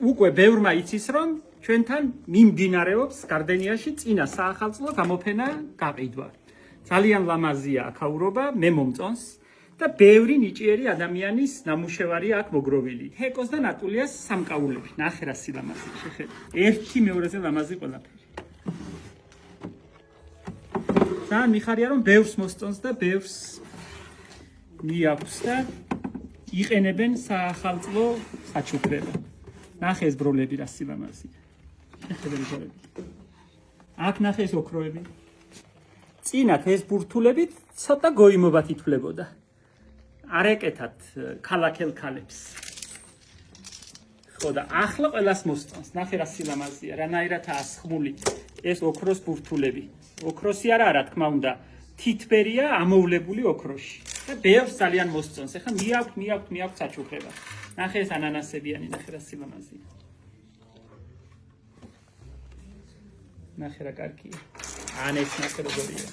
უკვე ბევრმა იცის, რომ ჩვენთან მიმდინარეობს გარდენიაში წინა საახალწლო გამოფენა გაყიდვა. ძალიან ლამაზია აქაურობა, მე მომწონს და ბევრი ნიჭიერი ადამიანის ნამუშევარი აქ მოგროვილი. თეკოს და ნატულიას სამკაულები. ნახე რა სილამაზე შეხედე. ერთი მეორეზე ლამაზი ყველაფერი. ძალიან მიხარია რომ ბევრს მოსწონს და ბევრს მიაქვს და იყენებენ საახალწლო საჩუქრება. ნახე ეს ბროლები რა სილამაზია. შეხედე ბროლები. აქ ნახე ეს ოქროები. წინათ ეს ბურთულებით ცოტა გოიმობათ ითვლებოდა. არ ეკეთათ ქალაქელ ქალებს. ხო და ახლა ყველას მოსწონს. ნახე რა სილამაზია, რანაირად ასხმული ეს ოქროს ბურთულები. ოქროსი არა, რა თქმა უნდა, თითბერია ამოვლებული ოქროში. და ბევრს ძალიან მოსწონს. ეხლა მიაქვთ საჩუქრება. ნახე ეს ანანასებიანი, ნახე რა სილამაზია. ნახე რა კარგია. ან ეს ნახე როგორია.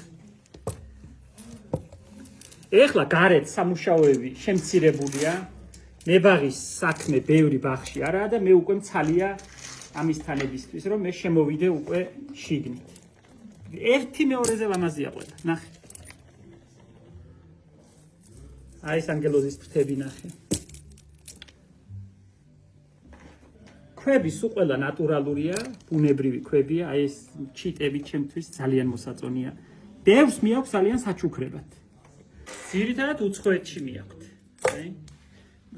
ეხლა გარეთ სამუშაოები შემცირებულია. მებაღის საქმე ბევრი ბაღში არაა და მე უკვე მცალია ამის თანებისთვის, რომ მე შემოვიდე უკვე შიგნით. ერთი მეორეზე ლამაზია ყველა. ნახე. აი ეს ანგელოზის ფრთები ნახე. ქვები სულ ყველა ნატურალურია, ბუნებრივი ქვებია, აი ეს ჩიტები ჩემთვის ძალიან მოსაწონია. ბევრს მიაქვს ძალიან საჩუქრებად. ძირითადად უცხოეთში მიაქვთ. აი.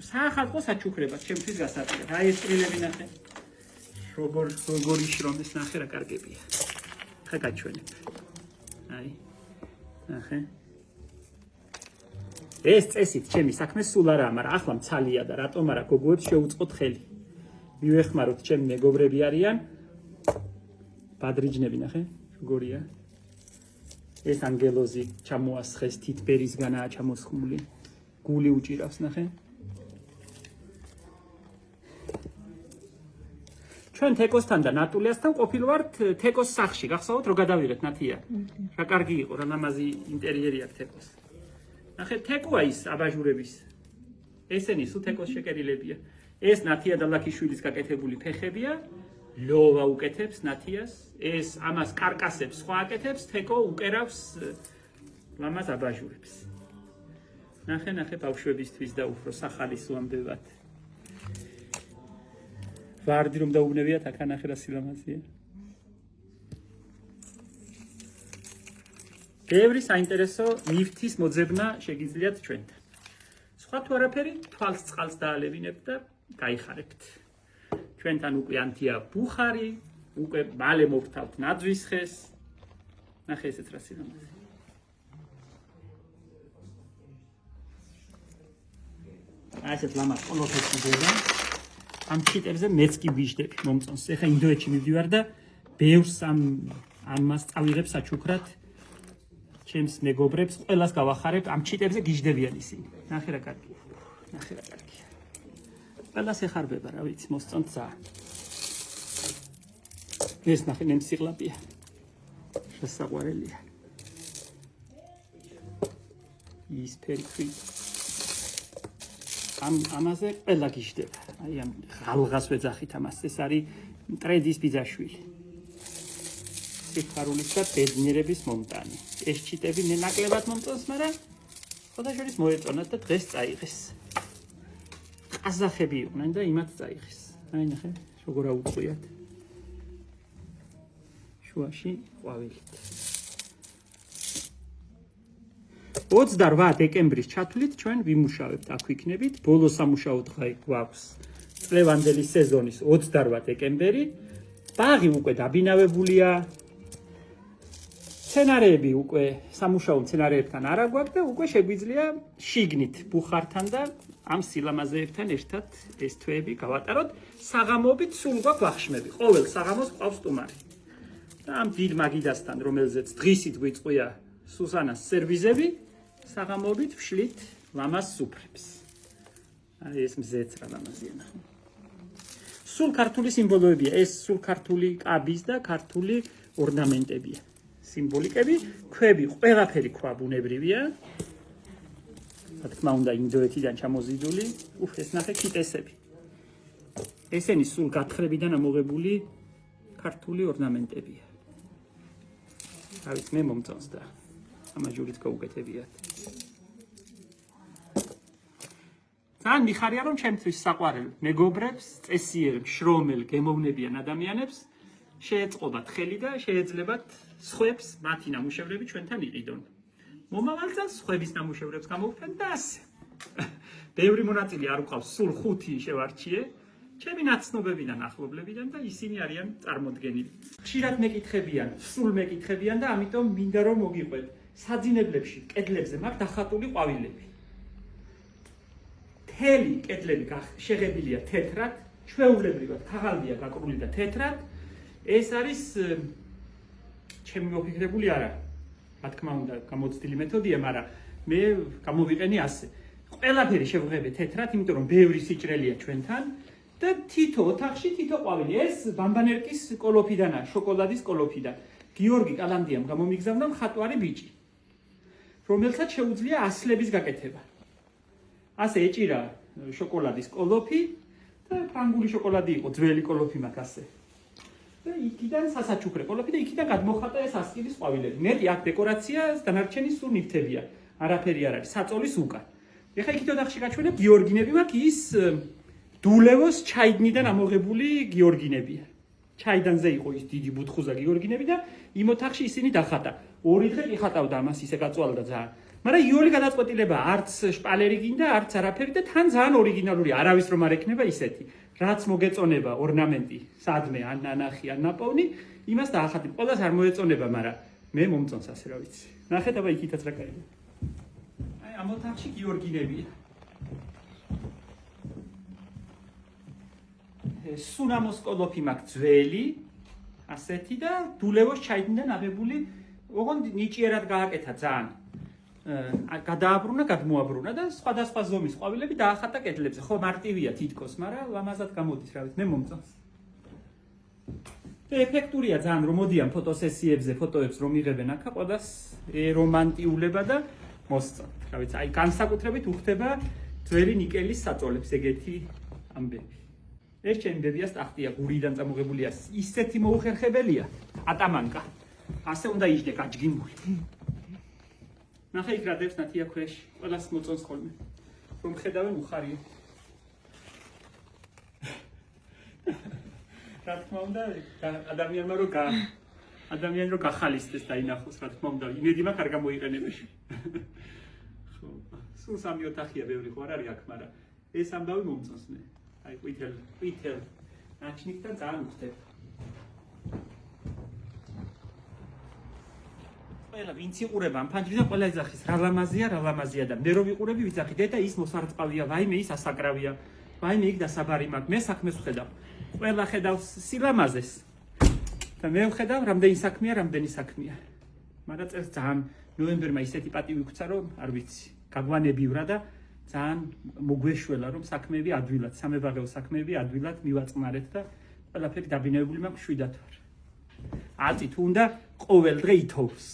საახალწლო საჩუქრებად ჩემთვის გასაკვირად. აი ეს წრილები ნახე. როგორი შრომის ნახე რა კარგებია. ხა გაჩვენებ. აი. ნახე. ეს წესით ჩემი საქმე სულ არაა, მაგრამ ახლა მცალია და რატომ არა გოგოებს შეუწყოთ ხელი. მივეხმაროთ ჩემი მეგობრები არიან. ბადრიჯნები ნახე, როგორია. ეს ანგელოზი ჩამოასხეს თითბერისგანაა ჩამოსხმული. გული უჭირავს ნახე. ჩვენ თეკოსთან და ნატულიასთან ყოფილვართ თეკოს სახლში. გახსოვთ რომ გადავიღეთ ნათია. რა კარგი იყო, რა ლამაზი ინტერიერი აქვს თეკოს. ნახე თეკოა ის აბაჟურების. ესენი სულ თეკოს შეკერილებია. ეს ნათია და ლაკიშვილის გაკეთებული ფეხებია. ლოვა უკეთებს ნათიას. ეს ამას კარკასებს სხვა აკეთებს, თეკო უკერავს ლამაზ აბაჟურებს. ნახე ბავშვებისთვის და უფრო სახალისოამდებად. ვარდი რომ დაუბნევიათ აქ ნახე რა სილამაზია. ბევრი საინტერესო ნივთის მოძებნა შეგიძლიათ ჩვენთან. სხვა თუ არაფერი თვალს წყალს დაალევინებთ და გაიხარებთ. ჩვენთან უკვე ანთია ბუხარი, უკვე მალე მოვთავთ ნაძვის ხეს. ნახე ესეც რა სილამაზია. აი ესეთ ლამაზ ყოლოფებში დედა. ამ ჩიტებზე მეც კი ვიждები, მომწონს. ეხა ინდოეთში მივდივარ და ბევრს ამას წავიღებ საჩუქრად. ჩემს მეგობრებს ყველას გავახარებ, ამ ჩიტებზე გიждდებიან ისინი. ნახე რა კარგია. ნახე რა კარგია. ყველას ეხარბება, რა ვიცი, მოსწონთ ძალიან. ეს ნახე ნემსიღლაპია. შესაყვარელია. ის ფერფი. ამაზე ყველა გიждდება. აი ამ ღალღას ვეძახით ამას. ეს არის ტრედის ბიძაშვილი. სიხარულის და ბედნიერების მომტანი. ეს ჩიტები მე ნაკლებად მომწონს, მაგრამ ხოდაშორის მოეწონათ და დღეს წაიღეს. ყაზახები იყვნენ და იმათ წაიღეს. აი ნახე, როგორ აუწყვიათ. შუაში ყვავილით. 28 დეკემბრის ჩათვლით ჩვენ ვიმუშავებთ, აქ ვიქნებით. ბოლო სამუშაო დღე გვაქვს წლევანდელი სეზონის 28 დეკემბერი. ბაღი უკვე დაბინავებულია. სცენარეები უკვე სამუშაო სცენარეებთან არა გვაქვს და უკვე შეგვიძლია შიგნით ბუხართან და ამ სილამაზეებთან ერთად ეს თვეები გავატაროთ. საღამოობით სულ გვაქვს ვახშმები. ყოველ საღამოს ყავს სტუმარი. და ამ დიდ მაგიდასთან, რომელზეც დღისით გვიწყვია სუსანას სერვიზები, საღამოობით ვშლით ლამაზ სუფრებს. აი ეს მზეც რა ლამაზია ნახე. სულ ქართული სიმბოლოებია, ეს სულ ქართული კაბის და ქართული ორნამენტებია. სიმბოლიკები, ქვები, ყველაფერი ქვა ბუნებრივია. რა თქმა უნდა ინდოეთიდან ჩამოზიდული. ეს ნახე კიტესები. ესენი სულ გათხრებიდან ამოღებული ქართული ორნამენტებია. მე მომწონს და ამაჟურით გაუკეთებიათ. ძალიან მიხარია რომ ჩემთვის საყვარელ მეგობრებს, წესიერ, შრომელ, გემოვნებიან ადამიანებს შეეწყობათ ხელი და შეეძლებათ სხვებს მათი ნამუშევრები ჩვენთან იყიდონ. მომავალ წელს სხვების ნამუშევრებს გამოვფრენ და ასე. ბევრი მონაწილე არ უყავს, სულ 5 შევარჩიე. ჩემი ნაცნობებიდან, ახლობლებიდან და ისინი არიან წარმოდგენილი. ხშირად მეკითხებიან, სულ მეკითხებიან და ამიტომ მინდა რომ მოგიყვეთ. საძინებლებში, კედლებზე მაქვს დახატული ყვავილები. მთელი კედლები შეღებილია თეთრად, ჩვეულებრივად ქაღალდია გაკრული და თეთრად. ეს არის ჩემი მოფიქრებული არა. რა თქმა უნდა, გამოცდილი მეთოდია, მაგრამ მე გამოვიყენი ასე. ყველაფერი შევღებე თეთრად, იმიტომ რომ ბევრი სიჭრელია ჩვენთან. და თითო ოთახში თითო ყვავილი. ეს ბამბანერკის კოლოფიდანაა, შოკოლადის კოლოფიდან. გიორგი კალანდიამ გამომიგზავნა მხატვარი ბიჭი, რომელსაც შეუძლია ასლების გაკეთება. ასე ეჭირა შოკოლადის კოლოფი და ფრანგული შოკოლადი იყო, ძველი კოლოფი მაქვს ასე. და იქიდან სასაჩუქრე კოლოფი და იქიდან გადმოხატა ეს ასკილის ყვავილები. მეტი აქ დეკორაცია, დანარჩენი სულ ნივთებია. არაფერი არ არის, საწოლის უკან. ეხლა იქით ოთახში გაჩვენებ გიორგინები მაქვს ის დულევოს ჩაიდნიდან ამოღებული გიორგინებია. ჩაიდანზე იყო ის დიდი ბუთხუზა გიორგინები და იმ ოთახში ისინი დახატა. 2 დღე იყატავდა ამას, ისე გაწვალდა ძალიან. მაგრამ იოლი გადაწყვეტილება არც შპალერი გინდა, არც არაფერი და თან ძალიან ორიგინალური, არავის რომ არ ექნება ისეთი. რაც მოგეწონება ორნამენტი, სადმე ან ნანახი, ან ნაპოვნი, იმას დაახატებ. ყველას არ მოეწონება, მაგრამ მე მომწონს ასე რა ვიცი. ნახეთ აბა იქითაც რა კაია. აი ამ ოთახში გიორგინებია. სუნამოს კოლოფი მაქვს ძველი, ასეთი და დულევოს ჩაიდნიდან აღებული, ოღონდ ნიჭიერად გააკეთა ძალიან. გადააბრუნა, გადმოაბრუნა და სხვადასხვა ზომის ყვავილები დაახატა კედლებზე. ხო, მარტივია თითქოს, მაგრამ ლამაზად გამოდის, რა ვიცი, მე მომწონს. და ეფექტურია ძალიან, რომ მოდიან ფოტოსესიებზე, ფოტოებს რომ იღებენ აქა, ყველას რომანტიულება და მოსწონთ. რა ვიცი, აი განსაკუთრებით უხდება ძველი ნიკელის საწოლებს ეგეთი ამბები. ეს ჩემი ბებიას ტახტია, გურიდან წამოღებულია, ისეთი მოუხერხებელია, ატამანკა. ასე უნდა იჯდე გაჯგიმული. ნახე იქ რა დევს ნათია ქვეშ, ყველას მოწონს ხოლმე. რომ ხედავენ უხარია. რა თქმა უნდა, ადამიანმა რომ გახალისდეს დაინახოს, რა თქმა უნდა, იმედი მაქვს არ გამოიყენებაში. ხო, სულ 3 ოთახია, ბევრი ხო არ არის აქ, მაგრამ ეს ამბავი მომწონს მე. აი ყვითელ ნაჩნიკთან ძალიან უხდება. ყველა ვინც იყურება ამ ფანჯრიდან ყველა ეძახის რა ლამაზია და მე რომ ვიყურები ვიძახი დედა ის მოსარწყავია, ვაიმე ის ასაკრავია, ვაიმე იქ დასაბარი მაქვს. მე საქმეს ვხედავ. ყველა ხედავს სილამაზეს. და მე ვხედავ რამდენი საქმეა. მაგრამ წელს ძალიან ნოემბერმა ისეთი პატივი გვცა რომ არ ვიცი, გაგვანებივრა და ძალიან მოგვეშველა რომ საქმეები ადვილად, სამებაღეო საქმეები ადვილად მივაწყნარეთ და ყველაფერი დაბინებებული მაქვს 7 ვარ. აწით უნდა ყოველ დღე ითოვს.